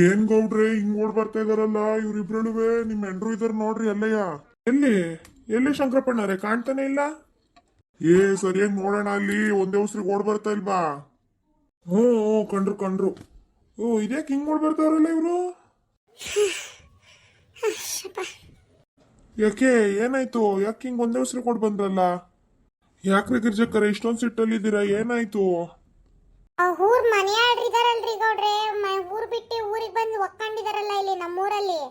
ಏನ್ ಗೌಡ್ರೆ ಹಿಂಗ್ ಓಡ್ ಬರ್ತಾ ಇದಾರಲ್ಲ ಇವ್ರಿಬ್ರಳುವೆ ನಿಮ್ ಹೆಂಡ್ರು ಇದಾರ ನೋಡ್ರಿ ಅಲ್ಲಯ್ಯ. ಎಲ್ಲಿ ಎಲ್ಲಿ ಶಂಕರಪ್ಪಣ್ಣವ್ರೆ ಕಾಣ್ತಾನೆ ಇಲ್ಲ. ಏ ಸರಿಯಾಗಿ ನೋಡೋಣ ಅಲ್ಲಿ ಒಂದೇ ಉಸ್ರಿಗೆ ಓಡ್ ಬರ್ತಾ ಇಲ್ವಾ. ಹ್ಞೂ ಹ್ಞೂ ಕಂಡ್ರು ಕಂಡ್ರು. ಓ ಇದ್ಯಾಕೆ ಹಿಂಗ್ ಓಡ್ ಬರ್ತಾವ್ರಲ್ಲ ಇವ್ರು. ಯಾಕೆ ಏನಾಯ್ತು, ಯಾಕೆ ಹಿಂಗ್ ಒಂದೇ ಉಸ್ರಿಗೆ ಓಡ್ ಬಂದ್ರಲ್ಲ. ಯಾಕ್ರಿ ಗಿರ್ಜಕ್ಕರೆ ಇಷ್ಟೊಂದ್ ಸಿಟ್ಟಲ್ಲಿದ್ದೀರಾ, ಏನಾಯ್ತು. ಊರ್ ಮನೆ ಆಡ್ರಿದಾರಲ್ರಿ ಗೌಡ್ರೆ, ಊರ್ ಬಿಟ್ಟು ಊರಿಗೆ ಬಂದು ಒಕ್ಕೊಂಡಿದಾರಲ್ಲ ಇಲ್ಲಿ ನಮ್ಮೂರಲ್ಲಿ.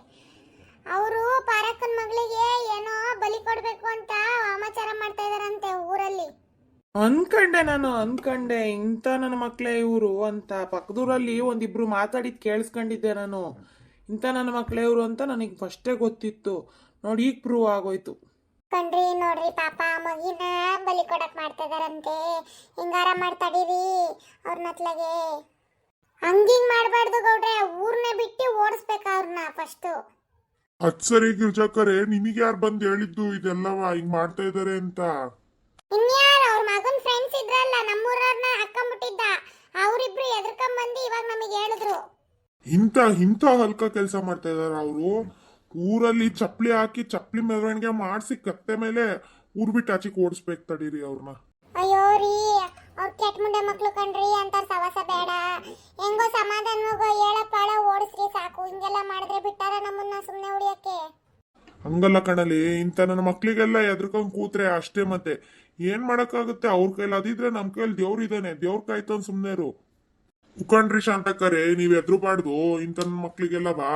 ಅವರು ಪಾರಕ್ಕನ ಮಗಳಿಗೆ ಏನೋ ಬಲಿ ಕೊಡ್ಬೇಕು ಅಂತ ವಾಮಾಚಾರ ಮಾಡ್ತಾ ಇದಾರಂತೆ ಊರಲ್ಲಿ. ಅನ್ಕಂಡೆ ಇಂಥ ನನ್ನ ಮಕ್ಳೇ ಇವರು ಅಂತ. ಪಕ್ಕದೂರಲ್ಲಿ ಒಂದಿಬ್ರು ಮಾತಾಡಿದ್ ಕೇಳಿಸ್ಕೊಂಡಿದ್ದೆ ನಾನು. ಇಂಥ ನನ್ನ ಮಕ್ಳೇ ಇವರು ಅಂತ ನನಗೆ ಫಸ್ಟೇ ಗೊತ್ತಿತ್ತು. ನೋಡಿ ಈಗ ಪ್ರೂವ್ ಆಗೋಯ್ತು. ಕಣ್ರಿ ನೋಡ್ರಿ ಪಾಪ ಮಗಿನ ಬಲಿ ಕೊಡಕ್ ಮಾಡ್ತಾ ಇದಾರಂತೆ. ಹಿಂಗಾರ ಮಾಡ್ತಾಡೀರಿ ಅವ್ರನ್ನತ್ಲಾಗೆ. ಹಂಗಿಂಗ್ ಮಾಡ್ಬಾರ್ದು ಗೌಡ್ರೆ, ಊರ್ನೇ ಬಿಟ್ಟು ಓಡಿಸ್ಬೇಕು ಅವ್ರನ್ನ ಫಸ್ಟ್. ಅದ್ ಸರಿ ಗಿರ್ಜಕ್ಕರೆ, ನಿಮಗೆ ಯಾರು ಬಂದ್ ಹೇಳಿದ್ದು ಇದೆಲ್ಲವ ಹಿಂಗ್ ಮಾಡ್ತಾ ಇದಾರೆ ಅಂತ. ಇನ್ಯಾರು ಅವ್ರ ಮಗನ್ ಫ್ರೆಂಡ್ಸ್ ಇದ್ರಲ್ಲ ನಮ್ಮೂರವ್ರನ್ನ ಹಾಕೊಂಡ್ಬಿಟ್ಟಿದ್ದ, ಅವರಿಬ್ರು ಎದ್ರಕೊಂಡ್ ಬಂದು ಇವಾಗ ನಮಗೆ ಹೇಳಿದ್ರು. ಇಂಥ ಇಂಥ ಹಲ್ಕ ಕೆಲಸ ಮಾಡ್ತಾ ಇದಾರ ಅವರು. ಊರಲ್ಲಿ ಚಪ್ಲಿ ಹಾಕಿ ಚಪ್ಲಿ ಮೆರವಣಿಗೆ ಮಾಡಿಸಿ ಕತ್ತೆ ಮೇಲೆ ಊರ್ ಬಿಟ್ಟು ಆಚೆಗೆ ಓಡಿಸ್ಬೇಕು ತಡೀರಿ ಅವ್ರನ್ನ. ಅಯ್ಯೋ ರೀ, ಅವ್ರ ಕೆಟ್ಟ ಮುಂಡೆ ಮಕ್ಳು ಕಣ್ರಿ, ಅಂತ ಸವಾಸ ಬೇಡ. ಹೆಂಗೋ ಸಮಾಧಾನವಾಗೋ ಹೇಳಪ್ಪಾಳ ಓಡಿಸ್ರಿ ಸಾಕು. ಹಿಂಗೆಲ್ಲ ಮಾಡಿದ್ರೆ ಬಿಟ್ಟಾರ ನಮ್ಮನ್ನ ಸುಮ್ನೆ ಉಳಿಯಕ್ಕೆ. ಹಂಗಲ್ಲ ಕಣಲಿ, ಇಂಥ ನನ್ನ ಮಕ್ಳಿಗೆಲ್ಲ ಎದ್ರಕೊಂಡ್ ಕೂತ್ರೆ ಅಷ್ಟೇ. ಮತ್ತೆ ಏನ್ ಮಾಡಕ್ಕಾಗುತ್ತೆ ಅವ್ರ ಕೈಲಿ. ಅದಿದ್ರೆ ನಮ್ ಕೈಲಿ ದೇವ್ರ ಇದ್ದಾನೆ, ದೇವ್ರ ಕಾಯ್ತಾನ ಸುಮ್ನೆರು. ಉಕಂಡ್ರಿ ಶಾಂತಕ್ಕರೆ, ನೀವ್ ಎದ್ರುಬಾರ್ದು ಇಂಥ ನನ್ನ ಮಕ್ಳಿಗೆಲ್ಲ ಬಾ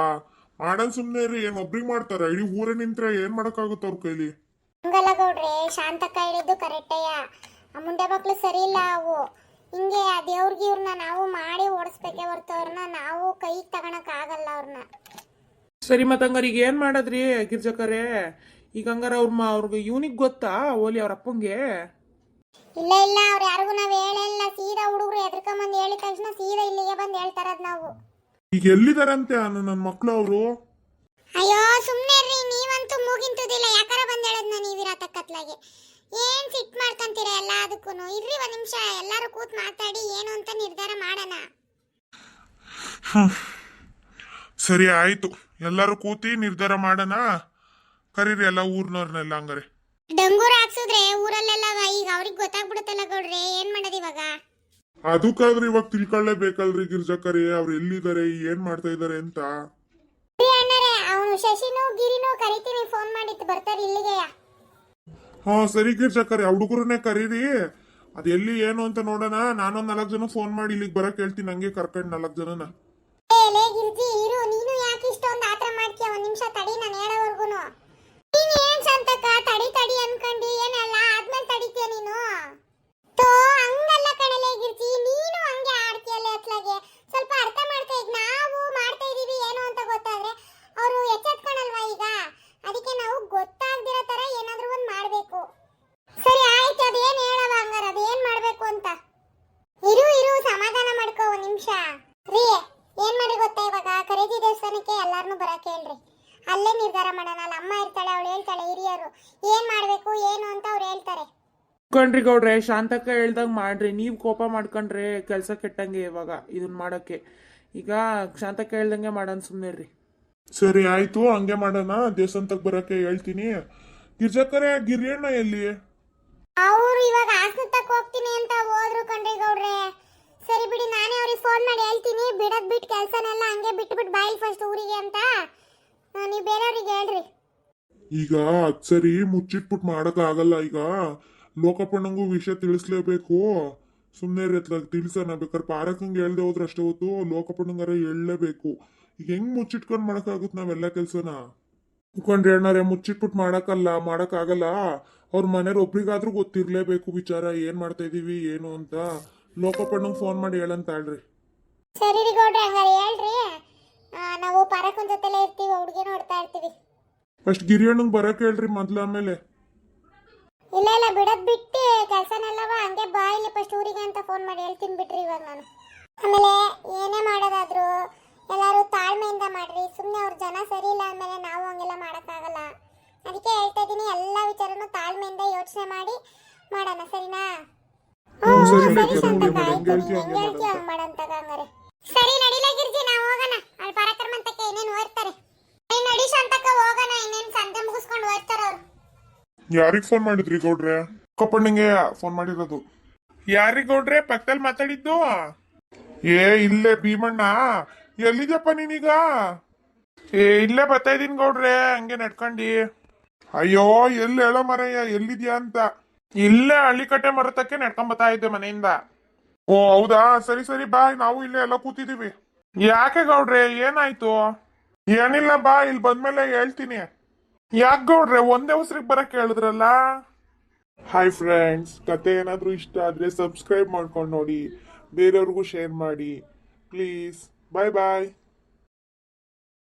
ಮಾಡನ್ ಸುಮ್ನೆ ರೀ. ಏನ್ ಒಬ್ರಿಗೆ ಮಾಡ್ತಾರ, ಇಡೀ ಊರೇ ನಿಂತ್ರೆ ಏನ್ ಮಾಡಕ್ಕಾಗುತ್ತೆ ಅವ್ರ ಕೈಲಿ. ಹಂಗಲ್ಲ ಗೌಡ್ರೆ, ಶಾಂತಕ್ಕ ಹೇಳಿದ್ದು ಕರೆಕ್ಟಯ್ಯ. ಆ ಮುಂಡೆ ಮಕ್ಳು ಸರಿ ಇಲ್ಲ ಅವು. ಹಿಂಗೆ ಆ ದೇವ್ರಿಗೆ ಇವ್ರನ್ನ ನಾವು ಮಾಡಿ ಓಡಿಸ್ಬೇಕೆ ಹೊರ್ತು ಅವ್ರನ್ನ ನಾವು ಕೈಗೆ ತಗೊಳಕ್ ಆಗಲ್ಲ ಅವ್ರನ್ನ. ಸರಿ ಮತ್ತೆ ಹಂಗಾರ ಈಗ ಏನ್ ಮಾಡದ್ರಿ ಗಿರ್ಜಕ್ಕರೆ? ಈಗ ಹಂಗಾರ ಅವ್ರಿಗೆ ಇವನಿಗೆ ಗೊತ್ತಾ ಓಲಿ ಅವ್ರ ಅಪ್ಪಂಗೆ? ಇಲ್ಲ ಇಲ್ಲ, ಅವ್ರು ಯಾರಿಗೂ ನಾವ್ ಹೇಳಿಲ್ಲ. ಸೀದಾ ಹುಡುಗರು ಎದ್ರಕೊಂಬಂದು ಹೇಳಿದ ತಕ್ಷಣ ಸೀದಾ ಇಲ್ಲಿಗೆ ಬಂದು ಹೇಳ್ತಾರದ್ ನಾವು. ಈಗ ಎಲ್ಲಿದಾರಂತೆ ನನ್ನ ಮಕ್ಳು ಅವರು? ಅಯ್ಯೋ ಸುಮ್ನೆ ರೀ, ನೀವಂತೂ ಮೂಗಿಂತುದಿಲ್ಲ. ಯಾಕಾರ ಬಂದ್ ಹೇಳದ್ನ ನೀವಿರ ತಕ್ಕತ್ಲಾಗೆ. ಏನ್ ಸಿಟ್ ಮಾಡ್ಕಂತೀರ ಎಲ್ಲ ಅದಕ್ಕೂ. ಇರ್ರಿ ಒಂದ್ ನಿಮಿಷ, ಎಲ್ಲಾರು ಕೂತ್ ಮಾತಾಡಿ ಏನು ಅಂತ ನಿರ್ಧಾರ ಮಾಡೋಣ. ಸರಿ ಆಯ್ತು, ಎಲ್ಲರೂ ಕೂತಿ ನಿರ್ಧಾರ ಮಾಡೋಣ. ಕರೀರಿ ಎಲ್ಲ ಊರ್ನವ್ರನ್ನೆಲ್ಲ ಹಂಗಾರೆ. ಡಂಗೂರ ಹಾಕ್ಸುದ್ರೆ ಊರಲ್ಲೆಲ್ಲ ಈಗ ಅವ್ರಿಗೆ ಗೊತ್ತಾಗ್ಬಿಡುತ್ತಲ್ಲ ಗೌಡ್ರೆ, ಏನ್ ಮಾಡೋದು ಇವಾಗ? ಅದಕ್ಕಾದ್ರೂ ಇವಾಗ ತಿಳ್ಕೊಳ್ಳೇಬೇಕಲ್ರಿ ಗಿರ್ಜಕ್ಕರಿ, ಅವ್ರು ಎಲ್ಲಿದ್ದಾರೆ ಏನ್ ಮಾಡ್ತಾ ಇದಾರೆ ಅಂತ. ಅಣ್ಣರೇ, ಅವನು ಶಶಿನೂ ಗಿರಿನೂ ಕರಿತೀನಿ, ಫೋನ್ ಮಾಡಿತ್ತು ಬರ್ತಾರೆ ಇಲ್ಲಿಗೆ. ಹಾ ಸರಿ ಗಿರ್ಜಕ್ಕರಿ, ಆ ಹುಡುಗರನ್ನೇ ಕರೀರಿ. ಅದ್ ಎಲ್ಲಿ ಏನು ಅಂತ ನೋಡೋಣ. ನಾನೊಂದ್ 4 ಜನ ಫೋನ್ ಮಾಡಿ ಇಲ್ಲಿಗೆ ಬರಕ್ ಹೇಳ್ತೀನಿ, ನಂಗೆ ಕರ್ಕೊಂಡ್ 4 ಜನನ. ಲೇ ಗಿರ್ಜಿ ಇರು, ನೀನು ಯಾಕೆ ಇಷ್ಟೊಂದು ಆತರ ಮಾಡ್ತೀಯ? ಒಂದ್ ನಿಮಿಷ ತಡಿ, ನಾನು ಹೇಳೋವರ್ಗುನು. ನೀನ್ ಏನ್ ಸಂತಕ ತಡಿ ತಡಿ ಅನ್ಕೊಂಡಿ, ಏನೆಲ್ಲ ಆದ್ಮೇಲೆ ತಡಿತೀಯ ನೀನು? ತೋ ಹಂಗಲ್ಲ ಕಣಲೆ ಗಿರ್ಜಿ, ನೀನು ಹಂಗೆ ಆಡ್ತೀಯಲ್ಲ ಅತ್ಲಾಗೆ. ಸ್ವಲ್ಪ ಅರ್ಥ ಮಾಡ್ತಾ. ಈಗ ನಾವು ಮಾಡ್ತಾ ಇದೀವಿ ಏನು ಅಂತ ಗೊತ್ತಾದ್ರೆ ಅವರು ಎಚ್ಚೆತ್ಕೊಳಲ್ವಾ ಈಗ? ಅದಕ್ಕೆ ನಾವು ಗೊತ್ತಾಗ್ದಿರೋ ತರ ಏನಾದ್ರೂ ಒಂದ್ ಮಾಡ್ಬೇಕು. ಸರಿ ಆಯ್ತು, ಅದೇನ್ ಹೇಳವ ಹಂಗಾರ, ಅದೇನ್ ಮಾಡ್ಬೇಕು ಅಂತ. ಇರು ಇರು, ಸಮಾಧಾನ ಮಾಡ್ಕೋ ಒಂದ್ ನಿಮಿಷ. ರೀ ಏನ್ ಮಾಡಿ ಗೊತ್ತಾ, ಇವಾಗ ಖರೀದಿ ದೇವಸ್ಥಾನಕ್ಕೆ ಎಲ್ಲಾರನು ಬರಕ್ ಹೇಳ್ರಿ. ಅಲ್ಲೇ ನಿರ್ಧಾರ ಮಾಡೋಣ. ಅಲ್ಲಿ ಅಮ್ಮ ಇರ್ತಾಳೆ, ಅವಳು ಹೇಳ್ತಾಳೆ ಹಿರಿಯರು ಏನ್ ಮಾಡ್ಬೇಕು ಏನು ಅಂತ ಅವ್ರು ಹೇಳ್ತಾರೆ. ಕಣ್ರಿ ಗೌಡ್ರೆ, ಶಾಂತಕ್ಕ ಹೇಳ್ದಂಗ್ ಮಾಡ್ರಿ. ನೀವ್ ಕೋಪ ಮಾಡ್ಕೊಂಡ್ರೆ ಕೆಲ್ಸ ಕೆಟ್ಟಂಗೆ ಇವಾಗ ಇದನ್ ಮಾಡಕ್ಕೆ. ಈಗ ಶಾಂತಕ್ಕ ಹೇಳ್ದಂಗೆ ಮಾಡೋಣ, ಸುಮ್ನೆ ರೀ. ಸರಿ ಆಯ್ತು, ಹಂಗೆ ಮಾಡೋಣ. ದೇವಸ್ಥಾನಕ್ಕೆ ಬರಕ್ಕೆ ಹೇಳ್ತೀನಿ. ಗಿರ್ಜಕ್ಕರೆ, ಗಿರಿಯಣ್ಣ ಎಲ್ಲಿ? ಅವ್ರು ಇವಾಗ ಹಾಸನಕ್ಕೆ ಹೋಗ್ತೀನಿ ಅಂತ ಹೋದ್ರು ಕಣ್ರಿ ಗೌಡ್ರೆ. ಸರಿ ಬಿಡಿ, ನಾನೇ ಅವ್ರಿಗೆ ಫೋನ್ ಮಾಡಿ ಹೇಳ್ತೀನಿ. ಬಿಡದ್ ಬಿಟ್ಟು ಕೆಲ್ಸನೆಲ್ಲ ಹಂಗೆ ಬಿಟ್ಬಿಟ್ಟು ಬಾಯಿ ಫಸ್ಟ್ ಊರಿಗೆ ಅಂತ ನೀವು ಬೇರೆಯವ್ರಿಗೆ ಹೇಳ್ರಿ. ಈಗ ಅದ್ ಸರಿ ಮುಚ್ಚಿಟ್ಬಿಟ್ಟು ಮಾಡಕ್ ಆಗಲ್ಲ. ಈಗ ಲೋಕಪ್ಪಣ್ಣಂಗೂ ವಿಷಯ ತಿಳಿಸ್ಲೇಬೇಕು. ಸುಮ್ನೆ ತಿಳಿಸೋಣ. ಬೇಕಾದ್ರೆ ಪಾರಕಂಗೆ ಹೇಳ್ದೆ ಹೋದ್ರೆ ಅಷ್ಟೇ ಹೊತ್ತು ಲೋಕಪ್ಪಣ್ಣಂಗಾರ ಹೇಳಲೇಬೇಕು. ಈಗ ಹೆಂಗ್ ಮುಚ್ಚಿಟ್ಕೊಂಡ್ ಮಾಡಕ್ಕಾಗುತ್ತೆ ನಾವೆಲ್ಲ ಕೆಲ್ಸನ? ಮುಖಂಡ್ರಿ ಅಣ್ಣಾರೆ, ಮುಚ್ಚಿಟ್ಬಿಟ್ಟು ಮಾಡಕ್ಕಾಗಲ್ಲ. ಅವ್ರ ಮನೆಯವ್ರ ಒಬ್ರಿಗಾದ್ರೂ ಗೊತ್ತಿರ್ಲೇಬೇಕು ವಿಚಾರ, ಏನ್ ಮಾಡ್ತಾ ಇದೀವಿ ಏನು ಅಂತ. ಲೋಕಪ್ಪಣ್ಣಂಗ್ ಫೋನ್ ಮಾಡಿ ಹೇಳಂತಾಳ್ರಿ. ಸರಿ ರೀ ಗೌಡ್ರೆ, ಹಂಗಾರೆ ಹೇಳ್ರಿ. ನಾವು ಪಾರಕ್ಕನ ಜೊತೆಲೇ ಇರ್ತೀವಿ, ಹುಡುಗಿ ನೋಡ್ತಾ ಇರ್ತೀವಿ. ಫಸ್ಟ್ ಗಿರಿಯಣ್ಣಂಗ್ ಬರಕ್ ಹೇಳ್ರಿ ಮೊದ್ಲು, ಆಮೇಲೆ. ಇಲ್ಲ ಇಲ್ಲ, ಬಿಡದ್ ಬಿಟ್ಟು ಕೆಲ್ಸನೆಲ್ಲವ ಹಂಗೆ ಬಾಯಿಲಿ ಫಸ್ಟ್ ಊರಿಗೆ ಅಂತ ಫೋನ್ ಮಾಡಿ ಹೇಳ್ತೀನಿ ಬಿಟ್ರಿ ಇವಾಗ ನಾನು. ಆಮೇಲೆ ಏನೇ ಮಾಡೋದಾದ್ರು ಎಲ್ಲರೂ ತಾಳ್ಮೆಯಿಂದ ಮಾಡ್ರಿ. ಸುಮ್ಮನೆ ಅವ್ರ ಜನ ಸರಿ ಇಲ್ಲ ಅಂದಮೇಲೆ ನಾವು ಹಂಗೆಲ್ಲ ಮಾಡೋಕ್ಕಾಗಲ್ಲ. ಅದಕ್ಕೆ ಹೇಳ್ತಾ ಇದ್ದೀನಿ, ಎಲ್ಲ ವಿಚಾರನೂ ತಾಳ್ಮೆಯಿಂದ ಯೋಚನೆ ಮಾಡಿ ಮಾಡೋಣ, ಸರಿನಾ? ಸರಿ ಶಾಂತಕ್ಕ, ಆಯ್ತು, ನೀನ್ ಹೆಂಗ್ ಹೇಳ್ತೀಯ ಹಂಗ್ ಮಾಡಂತಾಗ ಹಂಗಾರೆ. ಸರಿ ನಡಿಲ ಗಿರ್ಜಿ, ನಾವು ಹೋಗೋಣ. ಅಲ್ಲಿ ಯಾರಿಗ್ ಫೋನ್ ಮಾಡಿದ್ರಿ ಗೌಡ್ರೆ? ಕಪ್ಪಣ್ಣಂಗೆ ಫೋನ್ ಮಾಡಿರೋದು. ಯಾರಿಗ್ ಗೌಡ್ರೆ ಪಕ್ಕದಲ್ಲಿ ಮಾತಾಡಿದ್ದು? ಏ ಇಲ್ಲೇ ಭೀಮಣ್ಣ. ಎಲ್ಲಿದ್ಯಪ್ಪ ನೀನೀಗ? ಇಲ್ಲೇ ಬರ್ತಾ ಇದೀನಿ ಗೌಡ್ರೆ, ಹಂಗೆ ನಡ್ಕೊಂಡಿ. ಅಯ್ಯೋ ಎಲ್ಲಿ ಹೇಳೋ ಮರಯ್ಯ, ಎಲ್ಲಿದ್ಯಾ ಅಂತ. ಇಲ್ಲೇ ಹಳ್ಳಿಕಟ್ಟೆ ಮರತಕ್ಕೆ ನಡ್ಕೊಂಡ್ ಬರ್ತಾ ಇದ್ದೆ ಮನೆಯಿಂದ. ಓ ಹೌದಾ, ಸರಿ ಸರಿ ಬಾಯ್, ನಾವು ಇಲ್ಲೇ ಎಲ್ಲ ಕೂತಿದೀವಿ. ಯಾಕೆ ಗೌಡ್ರೆ, ಏನಾಯ್ತು? ಏನಿಲ್ಲ ಬಾ, ಇಲ್ಲಿ ಬಂದ್ಮೇಲೆ ಹೇಳ್ತೀನಿ. ಯಾಕೆ ಗೌಡ್ರೆ ಒಂದೇ ಉಸ್ರಿಗೆ ಬರಕ್ ಹೇಳಿದ್ರಲ್ಲ? ಹಾಯ್ ಫ್ರೆಂಡ್ಸ್, ಕತೆ ಏನಾದರೂ ಇಷ್ಟ ಆದರೆ ಸಬ್ಸ್ಕ್ರೈಬ್ ಮಾಡ್ಕೊಂಡು ನೋಡಿ, ಬೇರೆಯವ್ರಿಗೂ ಶೇರ್ ಮಾಡಿ ಪ್ಲೀಸ್. ಬಾಯ್ ಬಾಯ್.